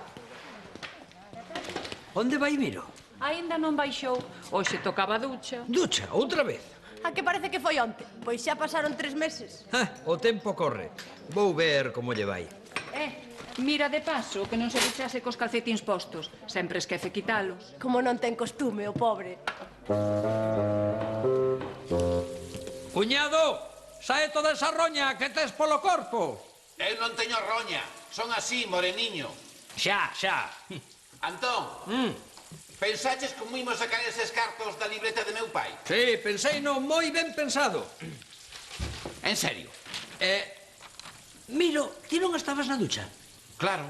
Onde vai Miro? Aínda non baixou. Hoxe tocaba ducha. Ducha, outra vez. A que parece que foi onte? Pois xa pasaron 3 meses. O tempo corre. Vou ver como lle vai. Mira de paso, que non se duchase cos calcetins postos. Sempre esquece quitalos. Como non ten costume, o pobre. Cuñado, sae toda esa roña que tes polo corpo. Eu non teño roña, son así, moreniño. Xa. Antón, pensaches como imos sacar eses cartos da libreta de meu pai? Sí, pensei no moi ben pensado. En serio? Miro, ti non estabas na ducha? Claro.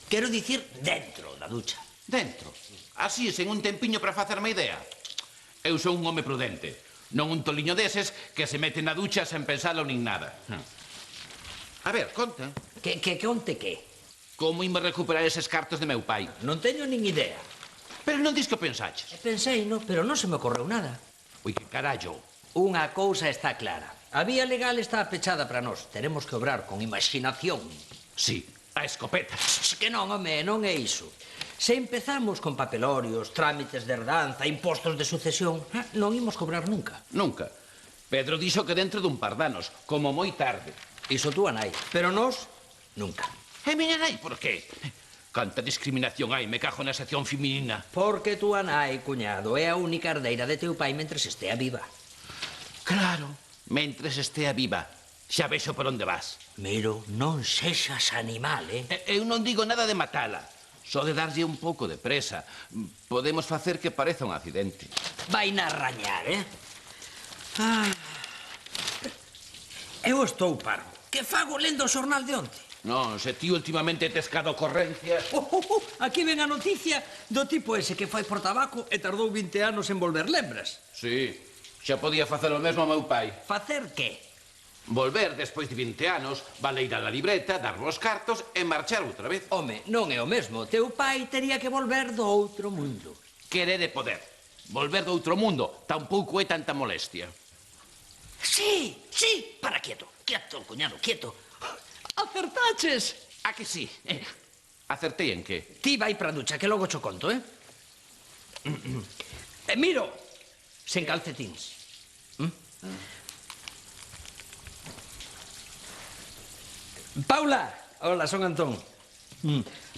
Quero dicir dentro da ducha. Dentro? Así, sen un tempiño para facerme idea. Eu sou un home prudente, non un toliño deses que se mete na ducha sen pensalo nin nada. A ver, conta. Que onte que? Como imos recuperar eses cartos de meu pai? Non teño nin idea. Pero non dis que pensaches. Pensei, no, pero non se me ocorreu nada. Ui, que carallo. Unha cousa está clara. A vía legal está pechada para nós. Teremos que obrar con imaginación. Sí, a escopeta. Que non, home, non é iso. Se empezamos con papelorios, trámites de herdanza, impostos de sucesión, non imos cobrar nunca. Nunca. Pedro dixo que dentro dun par danos, como moi tarde. Iso túa nai, pero nós, nunca. E miña nai, por qué? Canta discriminación hai, me cajo na sección feminina. Porque túa nai, cuñado, é a única herdeira de teu pai mentres estea viva. Claro, mentres estea viva. Xa vexo por onde vas. Miro, non sexas animal, Eu non digo nada de matala. Só de darlle un pouco de presa. Podemos facer que pareza un accidente. Vai na rañar, Eu estou parvo. Que fago lendo o xornal de onte? Non, se ti últimamente tes cada ocorrencia... Aquí ven a noticia do tipo ese que foi por tabaco e tardou 20 anos en volver lembras. Sí, xa podía facer o mesmo a meu pai. Facer que? Volver despois de 20 anos, vale ir a la libreta, dar vos cartos e marchar outra vez. Home, non é o mesmo. Teu pai tería que volver do outro mundo. Querer é poder. Volver do outro mundo tampouco é tanta molestia. Sí, para quieto, cuñado, quieto. Acertaches. A que sí? Acertei en que? Ti vai pra ducha, que logo cho conto, Miro, sen calcetins. Paula, hola, son Antón.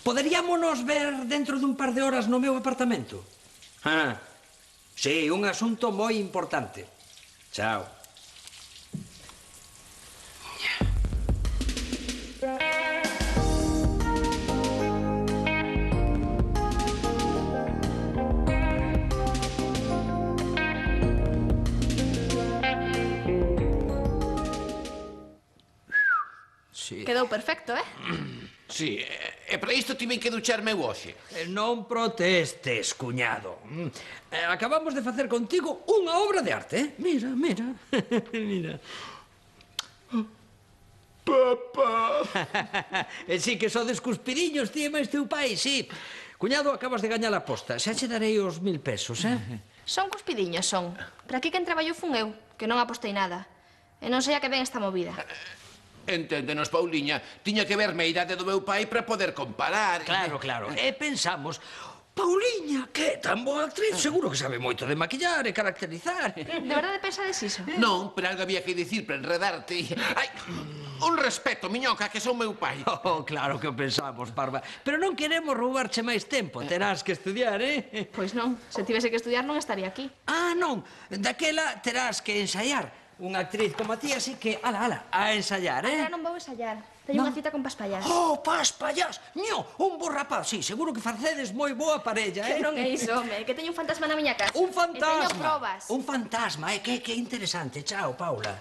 Poderíamonos ver dentro dun par de horas no meu apartamento? Sí, un asunto moi importante. Chao. Quedou perfecto, Sí, e para isto tiven que ducharme hoxe. Non protestes, cuñado. Acabamos de facer contigo unha obra de arte, eh? Mira, mira. Mira. Papá. Sí, que sodes cuspidiños, ti e máis teu pai, sí. Cuñado, acabas de gañar a aposta. Xa che darei os 1000 pesos, eh? Son cuspidiños, son. Pero aquí quen traballou fun eu, que non apostei nada. E non sei a que ven esta movida. Enténdenos, Pauliña, tiña que verme a idade do meu pai para poder comparar. Claro, claro. E pensamos, Pauliña, que é tan boa actriz, seguro que sabe moito de maquillar e caracterizar. De verdade pensades iso? Non, pero algo había que dicir para enredarte. Ai, un respeto, miñoca, que son meu pai. Oh, claro que o pensamos, Parva. Pero non queremos roubarche máis tempo. Terás que estudiar, eh? Pois non. Se tivese que estudiar non estaría aquí. Ah, non. Daquela terás que ensaiar. Unha actriz como a ti, así que, ala, a ensaiar, eh? Agora non vou ensaiar. Teño unha cita con Paspallás. Oh, Paspallás! Ño, un bo rapaz, sí, seguro que facedes moi boa parella, eh? Que non é iso, home, que teño un fantasma na miña casa. Un fantasma! E teño probas. Un fantasma, que interesante. Chao, Paula.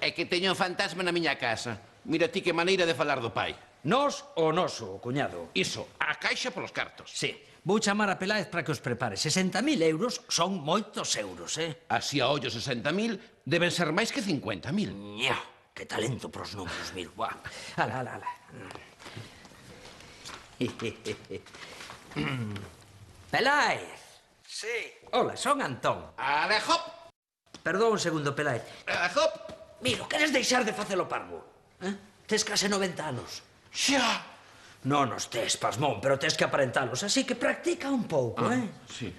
É que teño un fantasma na miña casa. Mira ti que maneira de falar do pai. Nos o noso, cuñado. Iso, a caixa polos cartos. Sí. Vou chamar a Peláez para que os prepare. 60.000 euros son moitos euros, eh? Así a ollo 60.000 deben ser máis que 50.000. Ña, que talento pros números, miro. Buah. Ala. Peláez. Sí. Hola, son Antón. Ale, hop. Perdón un segundo, Peláez. Hop. Miro, queres deixar de facelo parvo? Tes case 90 anos. Xa. Non os tes, pasmón, pero tes que aparentalos, así que practica un pouco, eh? Sí.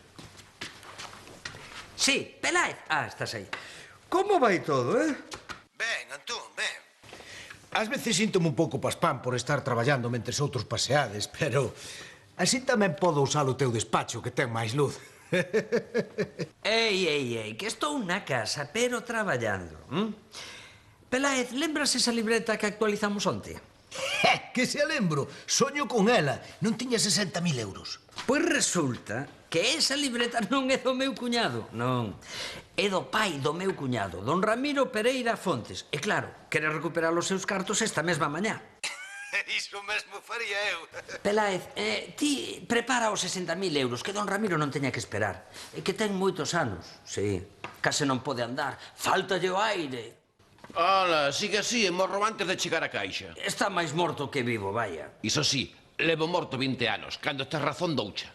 Sí, Peláez. Ah, estás aí. Como vai todo, eh? Ben, Antón, ben. Ás veces síntome un pouco paspán por estar traballando mentres outros paseades, pero así tamén podo usar o teu despacho, que ten máis luz. Ei, que estou na casa, pero traballando. Peláez, lembras esa libreta que actualizamos onte? Que se lembro, soño con ela. Non tiña 60.000 euros. Pois resulta que esa libreta non é do meu cuñado, non. É do pai do meu cuñado, don Ramiro Pereira Fontes. E claro, quere recuperar os seus cartos esta mesma mañá. Iso mesmo faría eu. Peláez, ti prepara os 60.000 euros, que don Ramiro non teña que esperar. É que ten moitos anos, sí. Case non pode andar, faltalle o aire. Ola, sigue así e morro antes de chegar a caixa. Está máis morto que vivo, vaya. Iso sí, levo morto 20 anos. Cando tes razón, doucha.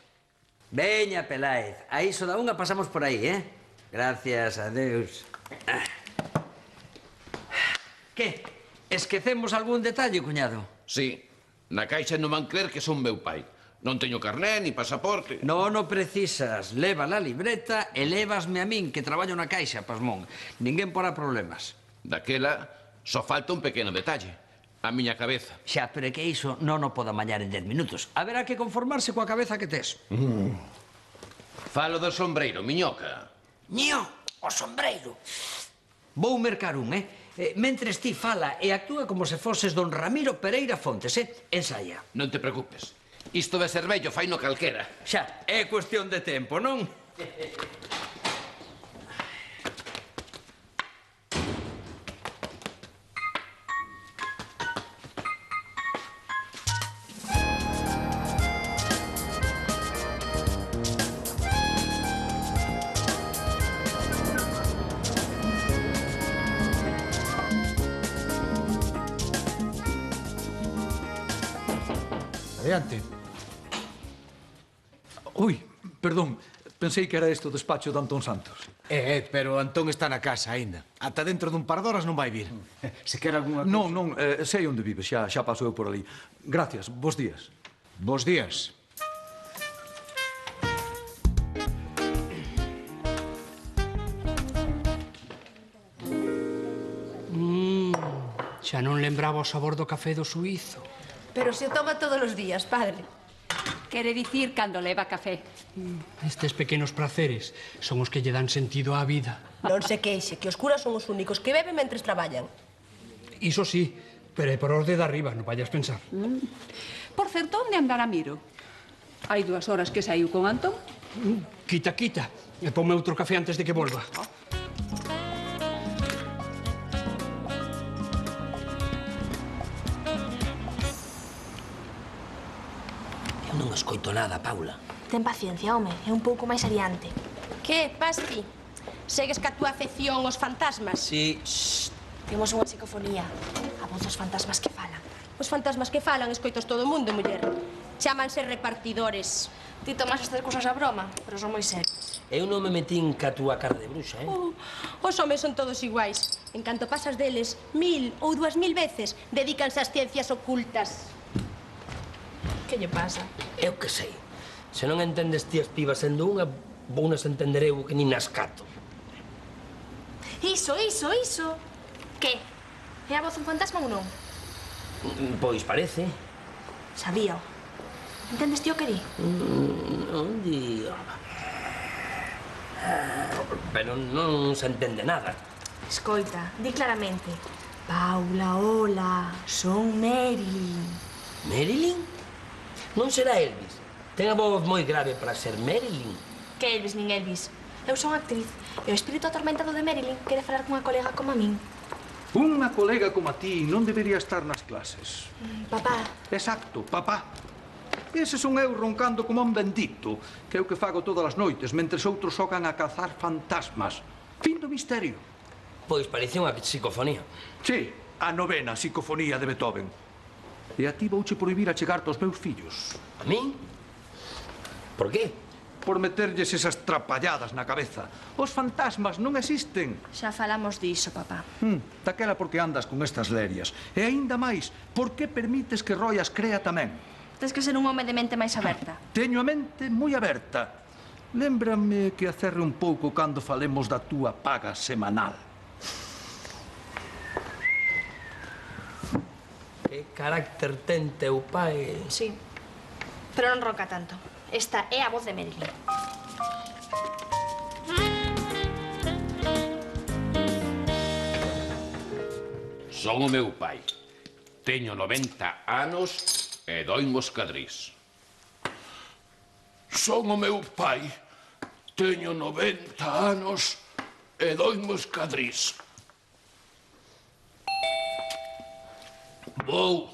Veña, Peláez. A iso da unha pasamos por aí, eh? Gracias, adeus. Que? Esquecemos algún detalle, cuñado? Sí. Na caixa non van crer que son meu pai. Non teño carné ni pasaporte. Non o precisas. Leva a libreta e lévasme a min, que traballo na caixa, pasmón. Ninguén porá problemas. Daquela, só falta un pequeno detalle. A miña cabeza. Xa, pero é que iso non o podo amañar en 10 minutos. Haberá que conformarse coa cabeza que tes. Falo do sombreiro, miñoca. Ño, o sombreiro. Vou mercar un, Mentres ti fala e actúa como se foses don Ramiro Pereira Fontes, Ensaia. Non te preocupes. Isto de ser vello faino calquera. Xa, é cuestión de tempo, non? Adiante. Ui, perdón, pensei que era este o despacho de Antón Santos. Pero Antón está na casa aínda. Ata dentro dun par de horas non vai vir. Se quer algunha cousa... Non, sei onde vive, xa paso eu por ali. Gracias, bos días. Bos días. Xa non lembraba o sabor do café do suizo. Pero se o toma todos os días, padre. Quere dicir cando leva café. Estes pequenos praceres son os que lle dan sentido á vida. Non se queixe, que os curas son os únicos que beben mentres traballan. Iso sí, pero é por orde de arriba, non vayas pensar. Por certo, onde andará Miro? Hai 2 horas que saiu con Antón. Quita, quita. E ponme outro café antes de que volva. Eu non escoito nada, Paula. Ten paciencia, home, é un pouco máis adiante. Que, Pasti? Segues ca túa afección aos fantasmas? Sí. Temos unha psicofonía. A voz dos fantasmas que falan. Os fantasmas que falan escoitos todo o mundo, muller. Chámanse repartidores. Ti tomas estas cousas a broma, pero son moi serios. Eu non me metín ca túa cara de bruxa, eh? Os homes son todos iguais. En canto pasas deles 1000 ou 2000 veces, dedícanse ás ciencias ocultas. Que lle pasa? Eu que sei. Se non entendes ti as pibas sendo unha, vou nas entender eu que nin as cato. Iso. Que? É a voz un fantasma ou non? Pois parece. Sabíao. Entendes ti o que di? Non di... Pero non se entende nada. Escoita, di claramente. Paula, hola, son Marilyn. Marilyn? Non será Elvis. Ten a voz moi grave para ser Marilyn. Que Elvis nin Elvis. Eu son actriz e o espírito atormentado de Marilyn quere falar cunha colega como a min. Unha colega como a ti non debería estar nas clases. Papá. Exacto, papá. Ese son eu roncando como un bendito, que é o que fago todas as noites, mentres outros xogan a cazar fantasmas. Fin do misterio. Pois parece unha psicofonía. Sí, a 9ª psicofonía de Beethoven. E a ti vouche prohibir achegarte aos meus fillos. A min? Por qué? Por meterlles esas trapalladas na cabeza. Os fantasmas non existen. Xa falamos diso, papá. Daquela porque andas con estas lerias. E aínda máis, por que permites que Roy as crea tamén? Tens que ser un home de mente máis aberta. Teño a mente moi aberta. Lémbrame que acerre un pouco cando falemos da túa paga semanal. Que carácter ten teu pai? Sí, pero non ronca tanto. Esta é a voz de Marilyn. Son o meu pai. Teño 90 anos e doi moscadrís. Son o meu pai. Teño 90 anos e doi moscadrís. Vou.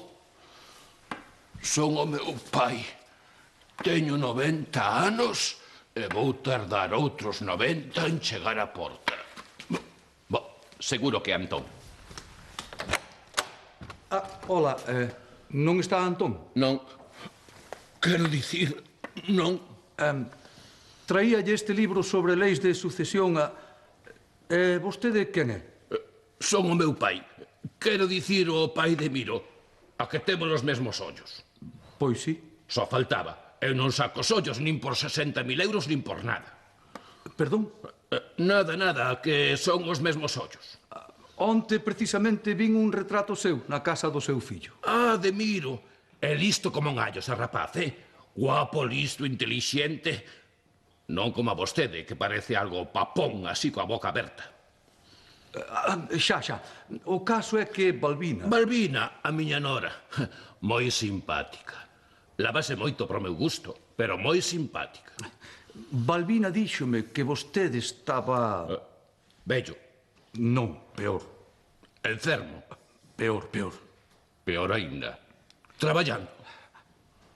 Son o meu pai. Teño 90 anos e vou tardar outros 90 en chegar á porta. Seguro que Antón. Hola, non está Antón? Non. Quero dicir, non. Traíalle este libro sobre leis de sucesión a... vostede quen é? Son o meu pai. Quero dicir o pai de Miro, a que temos os mesmos ollos. Pois sí. Só faltaba. Eu non saco os ollos nin por 60.000 euros nin por nada. Perdón? Nada, que son os mesmos ollos. Onte, precisamente, vin un retrato seu na casa do seu fillo. Ah, de Miro. É listo como un allo, ese rapaz, Guapo, listo, intelixente. Non como a vostede, que parece algo papón, así coa boca aberta. Xa. O caso é que Balbina... Balbina, a miña nora. Moi simpática. Lávase moito pro meu gusto, pero moi simpática. Balbina díxome que vostede estaba... Vello. Non, peor. Enfermo. Peor. Peor aínda. Traballando.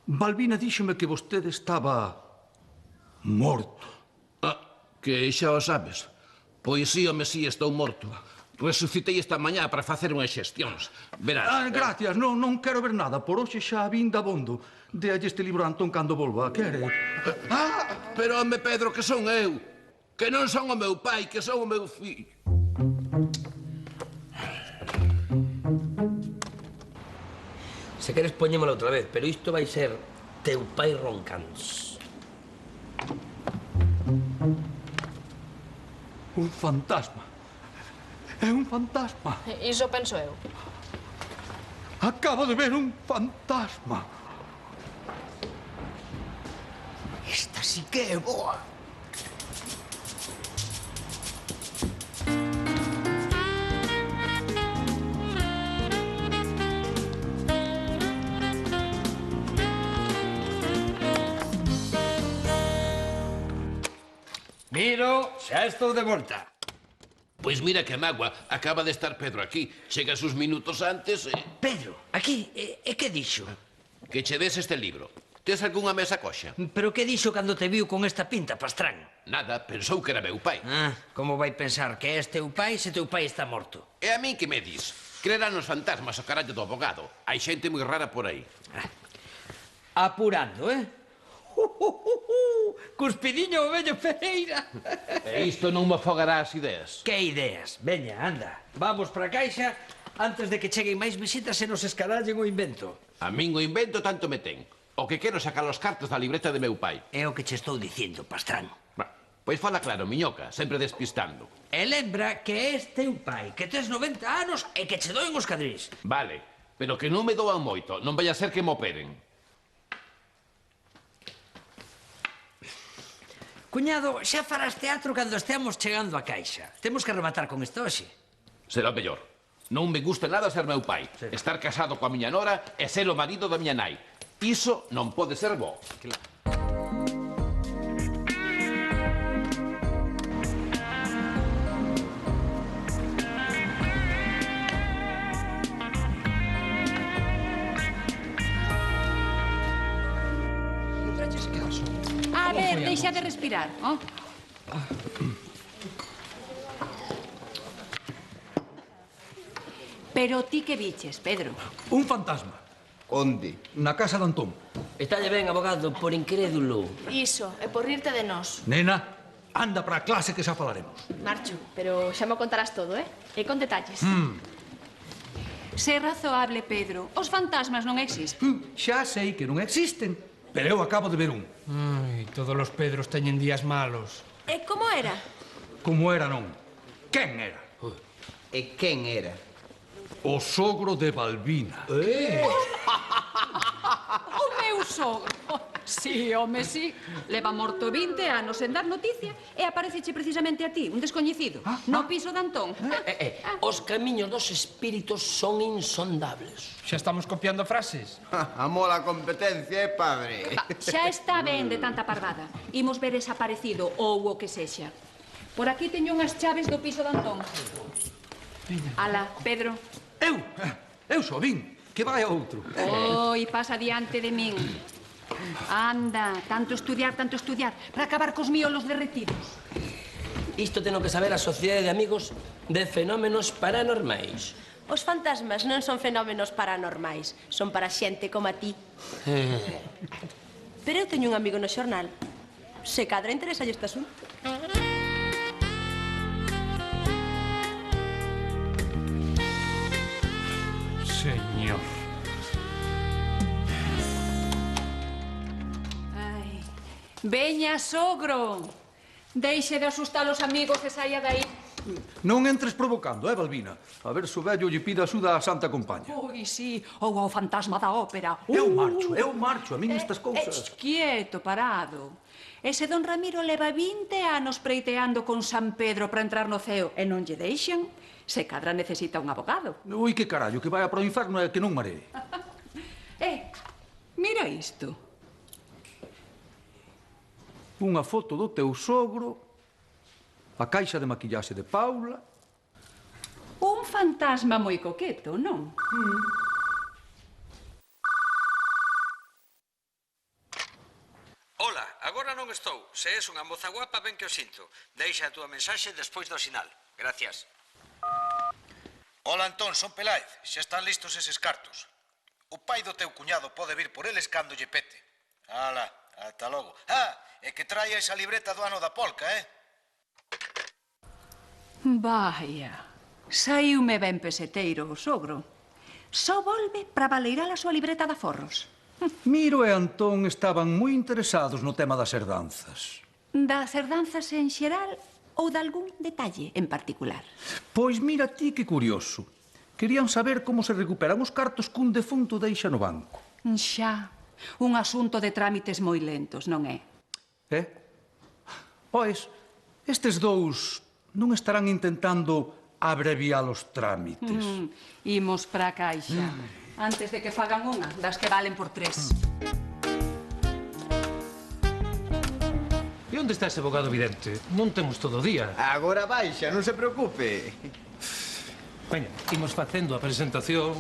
Balbina díxome que vostede estaba... morto. Que xa o sabes. Pois sí, home, sí, estou morto. Resucitei esta mañá para facer unhas xestións. Verás... Gracias, non quero ver nada. Por hoxe xa vin dabondo. Dealle este libro a Antón cando volva. Quere? Pero, home, Pedro, que son eu. Que non son o meu pai, que son o meu fillo. Se queres poñémola outra vez, pero isto vai ser teu pai roncando. Un fantasma. É un fantasma. Iso penso eu. Acabo de ver un fantasma. Esta sí que é boa. Miro, xa estou de volta. Pois mira que mágoa, acaba de estar Pedro aquí. Chegas uns minutos antes e... Pedro, aquí, e que dixo? Que che des este libro. Tes algunha mesa coxa? Pero que dixo cando te viu con esta pinta, Pastrán? Nada, pensou que era meu pai. Como vai pensar que és teu pai se teu pai está morto? E a mí que me dis? Creerán nos fantasmas o carallo do abogado. Hai xente moi rara por aí. Apurando, Cuspidiño o vello Pereira. E isto non me afogará as ideas. Que ideas? Veña, anda. Vamos para a caixa antes de que cheguen máis visitas e nos escarallen o invento. A min o invento tanto me ten. O que quero sacar os cartos da libreta de meu pai. É o que che estou dicindo, Pastrán. Pois fala claro, miñoca, sempre despistando. E lembra que és teu pai, que tes 90 anos e que che doen os cadrís. Vale, pero que non me doan moito. Non vai a ser que me operen. Cuñado, xa farás teatro cando esteamos chegando á caixa. Temos que rematar con isto hoxe. Será mellor. Non me gusta nada ser meu pai. Estar casado coa miña nora e ser o marido da miña nai. Iso non pode ser bo. A ver, deixa de respirar, Pero ti que biches, Pedro? Un fantasma. Onde? Na casa de Antón. Estalle ben, abogado, por incrédulo. Iso, é por rirte de nós. Nena, anda para a clase que xa falaremos. Marcho, pero xa me contarás todo, E con detalles. Sé razoable, Pedro. Os fantasmas non existen. Xa sei que non existen, pero eu acabo de ver un. Ai, todos os Pedros teñen días malos. E como era? Como era non? Quen era? E quen era? O sogro de Balbina. O meu sogro. Sí, home, sí. Leva morto 20 anos sen dar noticia e apareceche precisamente a ti, un descoñecido, no piso de Antón. Os camiños dos espíritos son insondables. Xa estamos copiando frases. Amo la competencia, padre. Xa está ben de tanta parvada. Imos ver desaparecido ou o que sexa. Por aquí teño unhas chaves do piso de Antón. Ala, Pedro. Eu só vin, que vai a outro. Oi, pasa diante de min. Anda, tanto estudiar, para acabar cos miolos derretidos. Isto ten que saber a Sociedade de Amigos de Fenómenos Paranormais. Os fantasmas non son fenómenos paranormais, son para xente como a ti. Pero eu teño un amigo no xornal. Se cadra interesa este asunto. Señor. Ai, veña, sogro. Deixe de asustar os amigos e saia dai. Non entres provocando, Balbina? A ver se o vello lle pide axuda á Santa Compaña. Ui, sí, ou ao fantasma da ópera. Eu marcho, a min estas cousas. Quieto, parado. Ese don Ramiro leva 20 anos preiteando con San Pedro para entrar no ceo e non lle deixan. Se cadra necesita un abogado. Ui, que carallo, que vai para o inferno e que non maree. Mira isto. Unha foto do teu sogro, a caixa de maquillaxe de Paula. Un fantasma moi coqueto, non? Ola, agora non estou. Se és unha moza guapa, ben que o sinto. Deixa a túa mensaxe despois do sinal. Gracias. Ola, Antón, son Peláez. Xa están listos eses cartos. O pai do teu cuñado pode vir por eles cando lle pete. Ala, ata logo. E que traia esa libreta do ano da polca, Vaya, saiume ben peseteiro o sogro. Só volve para valeirar a súa libreta de aforros. Miro e Antón estaban moi interesados no tema das herdanzas. Das herdanzas en xeral ou de algún detalle en particular? Pois mira ti que curioso. Querían saber como se recuperan os cartos que un defunto deixa no banco. Xa, un asunto de trámites moi lentos, non é? Pois, estes dous non estarán intentando abreviar os trámites. Imos para a caixa. Antes de que fagan unha, das que valen por 3. E onde está ese abogado vidente? Non temos todo o día. Agora baixa, non se preocupe. Veña, imos facendo a presentación.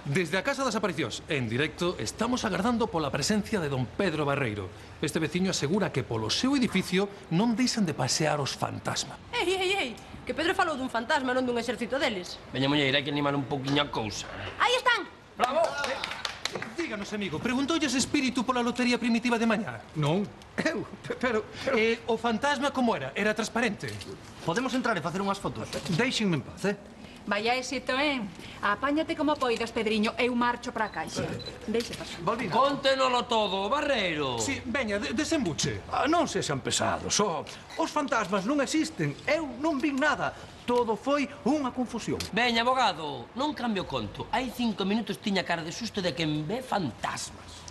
Desde a Casa das Aparicións, en directo, estamos agardando pola presencia de don Pedro Barreiro. Este veciño asegura que polo seu edificio non deixan de pasear os fantasmas. Ei, que Pedro falou dun fantasma, non dun exército deles. Veña, mulleira, hai que animar un pouquiño a cousa. Aí están! Bravo! Díganos, amigo, preguntoulle ese espírito pola lotería primitiva de mañá? Non. Pero o fantasma como era? Era transparente? Podemos entrar e facer unhas fotos? Deixenme en paz, Vaya éxito, Apáñate como poidas, Pedriño. Eu marcho para a caixa. Deixe pasar. Balbina. Conténolo todo, Barreiro. Sí, veña, desembuche. Non sexan pesados, os fantasmas non existen. Eu non vin nada. Todo foi unha confusión. Veña, abogado, non cambio conto. Hai 5 minutos tiña cara de susto de quen ve fantasmas.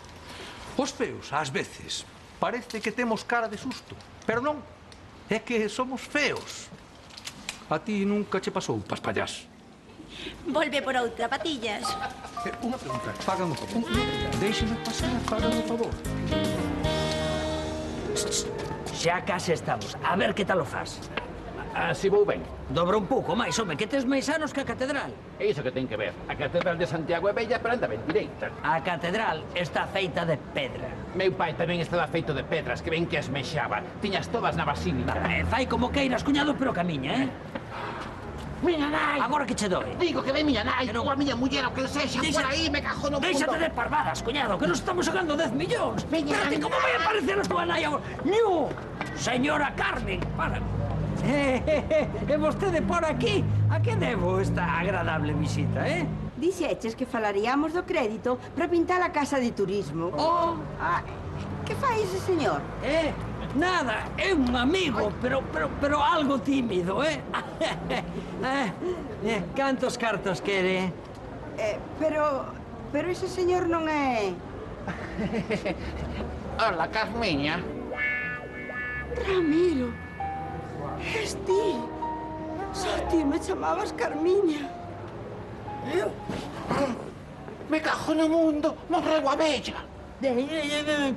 Os feos, ás veces, parece que temos cara de susto. Pero non, é que somos feos. A ti nunca che pasou, paspallás. Volve por outra, patillas. Unha pregunta, fagan o favor. Déixeme pasar, fagan o favor. Xa case estamos. A ver que tal o faz. Así vou ben. Dobra un pouco máis, home, que tes máis anos que a catedral. É iso que ten que ver. A catedral de Santiago é bella, pero anda ben direita. A catedral está feita de pedra. Meu pai tamén estaba feito de pedras, que ben que esmexaba. Tiñas todas na basílica. Fai como queiras, cuñado, pero camiña, Miña nai! Agora que che doe? Digo que ve miña nai, ou a miña muller, o que sexa, por aí, me cajo no mundo. Déixate de parvadas, cuñado, que nos estamos sacando 10 millóns. Miña Espérate, como vai aparecer a tua nai agora? ¡Ñu! Señora Carmen, para. E vostede por aquí? A que debo esta agradable visita, Dixeches que falaríamos do crédito para pintar a casa de turismo. Que fai ese señor? Nada, é un amigo, pero algo tímido, Cantos cartos quere? Pero ese señor non é... Hola, Carmiña. Ramiro, es ti. Só ti me chamabas Carmiña. Me cajo no mundo, morreu a bella.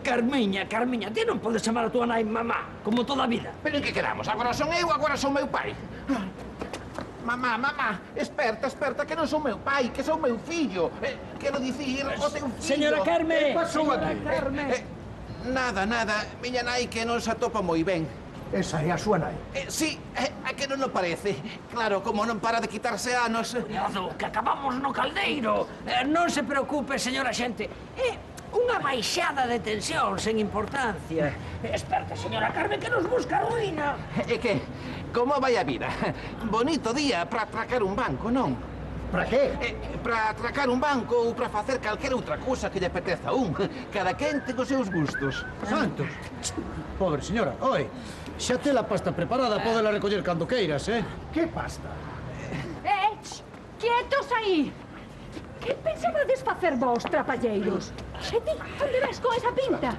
Carmiña, ti non podes chamar a tua nai mamá, como toda a vida. Pero en que quedamos? Agora son eu, agora son meu pai. Mamá, esperta, que non son meu pai, que son meu fillo. Quero dicir, o teu fillo. Señora Carmen! Que pasou aquí? Carmen! Nada. Miña nai que non se atopa moi ben. Esa é a súa nai? Sí, a que non o parece. Claro, como non para de quitarse anos... Cuidado, que acabamos no caldeiro. Non se preocupe, señora xente. Unha baixada de tensión sen importancia. Esperta, señora Carmen, que nos busca a ruína. É que, como vai a vida? Bonito día para atracar un banco, non? Para que? Para atracar un banco ou para facer calquera outra cousa que lle apeteza a un. Cada quen ten os seus gustos. Santos! Pobre señora, oi, xa te la pasta preparada, pódela recoller cando queiras, Que pasta? Quietos aí! Que pensabades facer vos, trapalleiros? E ti, onde vas con esa pinta?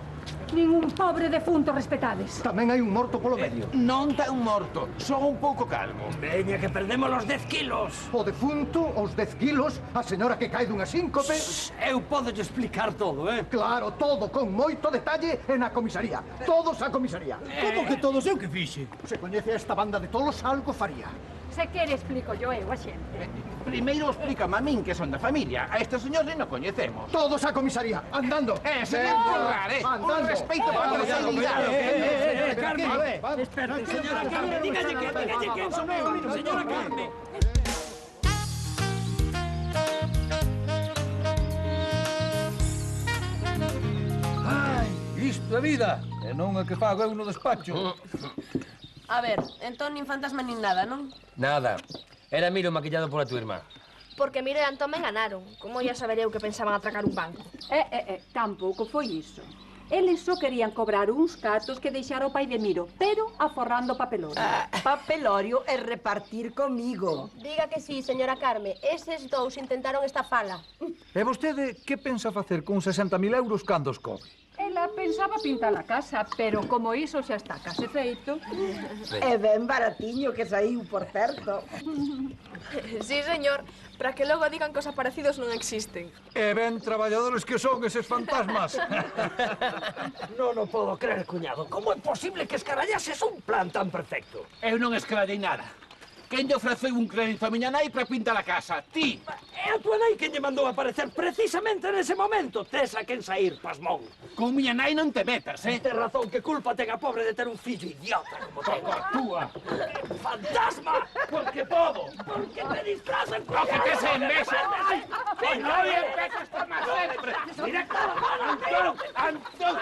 Ningún pobre defunto respetades. Tamén hai un morto polo medio. Non ten un morto, só un pouco calmo. Veña, que perdemos os 10 kilos. O defunto, os 10 kilos, a señora que cae dunha síncope... Eu podo explicar todo, Claro, todo, con moito detalle e na comisaría. Todos á comisaría. Como que todos? Eu que fixe? Se coñece esta banda de tolos, algo faría. Se quere, explico yo a xente. Primeiro explícame a min que son da familia. A este señor non o coñecemos. Todos á comisaría, andando. Sen borrar, Un respeito para a seguridade. Carmen, esperte, señora Carmen, dígalle quen son eu, señora Carmen. Ai, isto é vida, e non é que fago eu no despacho. A ver, entón nin fantasma nin nada, non? Nada. Era Miro maquillado pola tua irmá. Porque Miro e Antón me enganaron. Como ia saber eu que pensaban atracar un banco? Tampouco foi iso. Eles só querían cobrar uns catos que deixara o pai de Miro, pero aforrando papelorio. Papelorio e repartir comigo. Diga que sí, señora Carme. Eses dous intentaron esta fala. E vostede que pensa facer con 60.000 euros cando os cobre? Ela pensaba pintar a casa, pero como iso xa está case feito... É ben baratiño que saiu, por certo. Sí, señor, para que logo digan que os aparecidos non existen. E ben traballadores que son eses fantasmas. Non o podo creer, cuñado. Como é posible que escarallases un plan tan perfecto? Eu non escarallei nada. Quen lle ofreceu un crédito a miña nai para pintar a casa? Ti. É a tua nai quen lle mandou aparecer precisamente nese momento. Tes a quen sair, pasmón. Con miña nai non te metas, eh? Tes razón, que culpa ten a pobre de ter un fillo idiota como ten. A túa. ¡Fantasma! Porque podo. Porque te disfrazan con... O que te se envexa. Pois non empezas por máis sempre. Directo. Antón.